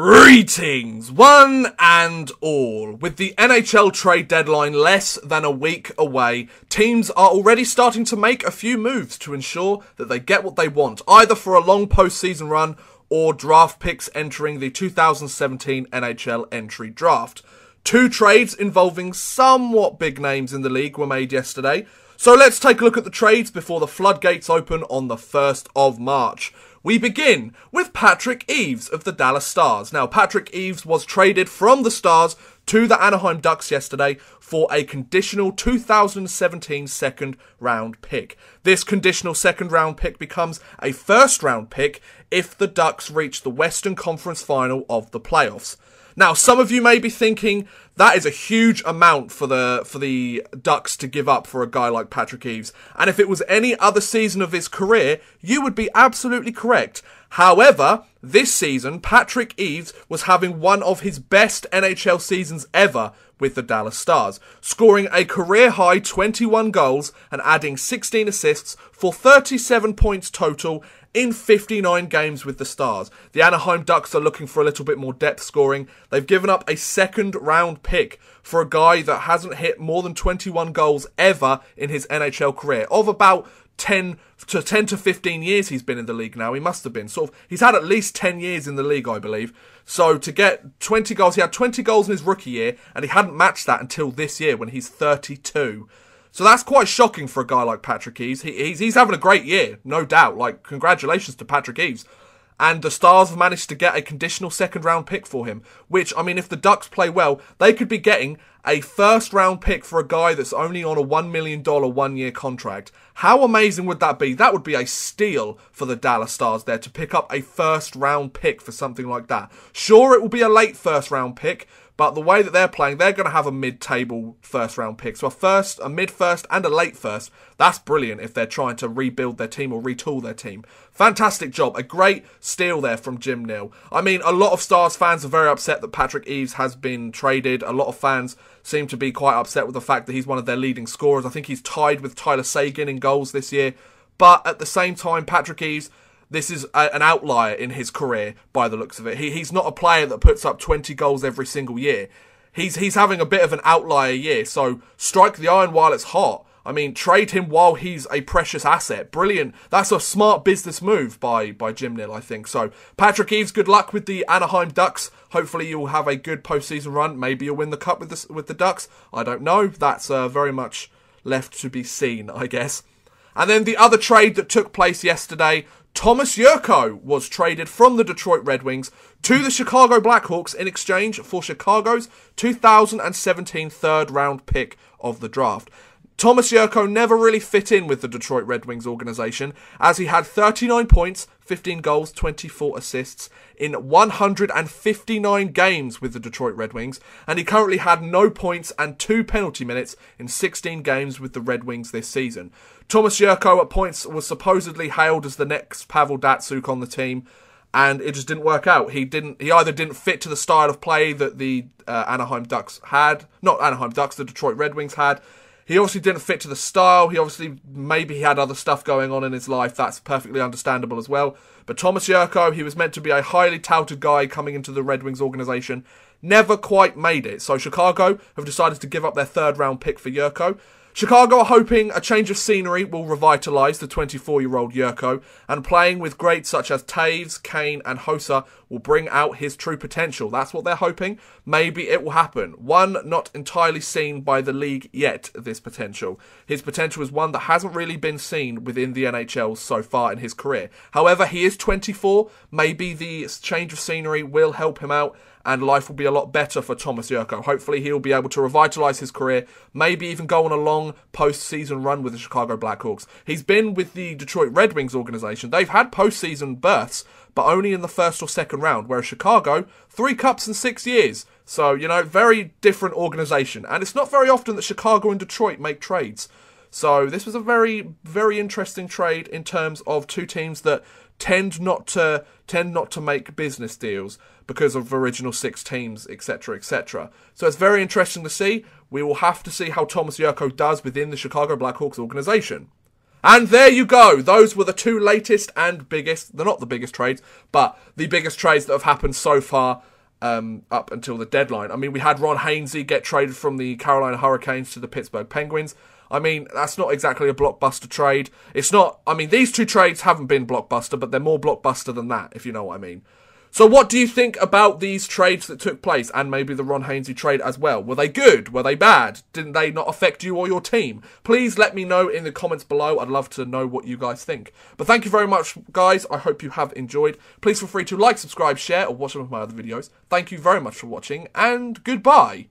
Greetings, one and all. With the NHL Trade Deadline less than a week away, teams are already starting to make a few moves to ensure that they get what they want, either for a long postseason run or draft picks entering the 2017 NHL entry draft. Two trades involving somewhat big names in the league were made yesterday, so let's take a look at the trades before the floodgates open on the 1st of March. We begin with Patrick Eaves of the Dallas Stars. Now, Patrick Eaves was traded from the Stars to the Anaheim Ducks yesterday for a conditional 2017 second round pick. This conditional second round pick becomes a first round pick if the Ducks reach the Western Conference final of the playoffs. Now, some of you may be thinking that is a huge amount for the Ducks to give up for a guy like Patrick Eaves. And if it was any other season of his career, you would be absolutely correct. However, this season, Patrick Eaves was having one of his best NHL seasons ever with the Dallas Stars, scoring a career-high 21 goals and adding 16 assists for 37 points total in 59 games with the Stars. The Anaheim Ducks are looking for a little bit more depth scoring. They've given up a second round pick for a guy that hasn't hit more than 21 goals ever in his NHL career. Of about 10 to 15 years he's been in the league now. He must have been. He's had at least 10 years in the league, I believe. So to get 20 goals, he had 20 goals in his rookie year, and he hadn't matched that until this year when he's 32. So that's quite shocking for a guy like Patrick Eaves. He's having a great year, no doubt. Like, congratulations to Patrick Eaves. And the Stars have managed to get a conditional second round pick for him. Which, I mean, if the Ducks play well, they could be getting a first round pick for a guy that's only on a $1 million 1 year contract. How amazing would that be? That would be a steal for the Dallas Stars there to pick up a first round pick for something like that. Sure, it will be a late first round pick, but the way that they're playing, they're going to have a mid-table first-round pick. So a first, a mid-first, and a late first. That's brilliant if they're trying to rebuild their team or retool their team. Fantastic job. A great steal there from Jim Nill. I mean, a lot of Stars fans are very upset that Patrick Eaves has been traded. A lot of fans seem to be quite upset with the fact that he's one of their leading scorers. I think he's tied with Tyler Seguin in goals this year. But at the same time, Patrick Eaves, this is an outlier in his career, by the looks of it. He's not a player that puts up 20 goals every single year. He's having a bit of an outlier year, so strike the iron while it's hot. I mean, trade him while he's a precious asset. Brilliant. That's a smart business move by Jim Nill, I think. So, Patrick Eaves, good luck with the Anaheim Ducks. Hopefully you'll have a good postseason run. Maybe you'll win the cup with the Ducks. I don't know. That's very much left to be seen, I guess. And then the other trade that took place yesterday, Tomas Jurco was traded from the Detroit Red Wings to the Chicago Blackhawks in exchange for Chicago's 2017 third round pick of the draft. Tomas Jurco never really fit in with the Detroit Red Wings organisation, as he had 39 points, 15 goals, 24 assists in 159 games with the Detroit Red Wings, and he currently had no points and 2 penalty minutes in 16 games with the Red Wings this season. Tomas Jurco at points was supposedly hailed as the next Pavel Datsyuk on the team, and it just didn't work out. He either didn't fit to the style of play that the Anaheim Ducks had, not Anaheim Ducks, the Detroit Red Wings had. He obviously didn't fit to the style. Maybe he had other stuff going on in his life. That's perfectly understandable as well. But Tomas Jurco, he was meant to be a highly touted guy coming into the Red Wings organisation. Never quite made it. So Chicago have decided to give up their third round pick for Jurco. Chicago are hoping a change of scenery will revitalise the 24-year-old Jurco, and playing with greats such as Taves, Kane and Hossa will bring out his true potential. That's what they're hoping. Maybe it will happen. One not entirely seen by the league yet, this potential. His potential is one that hasn't really been seen within the NHL so far in his career. However, he is 24. Maybe the change of scenery will help him out, and life will be a lot better for Tomas Jurco. Hopefully he'll be able to revitalise his career, maybe even go on a long post-season run with the Chicago Blackhawks. He's been with the Detroit Red Wings organisation. They've had post-season berths, but only in the first or second round, whereas Chicago, 3 cups in 6 years. So, you know, very different organisation. And it's not very often that Chicago and Detroit make trades. So this was a very, very interesting trade in terms of two teams that tend not to make business deals because of original 6 teams, etc., etc. So it's very interesting to see. We will have to see how Tomas Jurco does within the Chicago Blackhawks organisation. And there you go. Those were the two latest and biggest, they're not the biggest trades, but the biggest trades that have happened so far up until the deadline. I mean, we had Ron Hainsey get traded from the Carolina Hurricanes to the Pittsburgh Penguins. I mean, that's not exactly a blockbuster trade. It's not, I mean, these two trades haven't been blockbuster, but they're more blockbuster than that, if you know what I mean. So what do you think about these trades that took place, and maybe the Ron Hainsey trade as well? Were they good? Were they bad? Didn't they not affect you or your team? Please let me know in the comments below. I'd love to know what you guys think. But thank you very much, guys. I hope you have enjoyed. Please feel free to like, subscribe, share, or watch some of my other videos. Thank you very much for watching, and goodbye.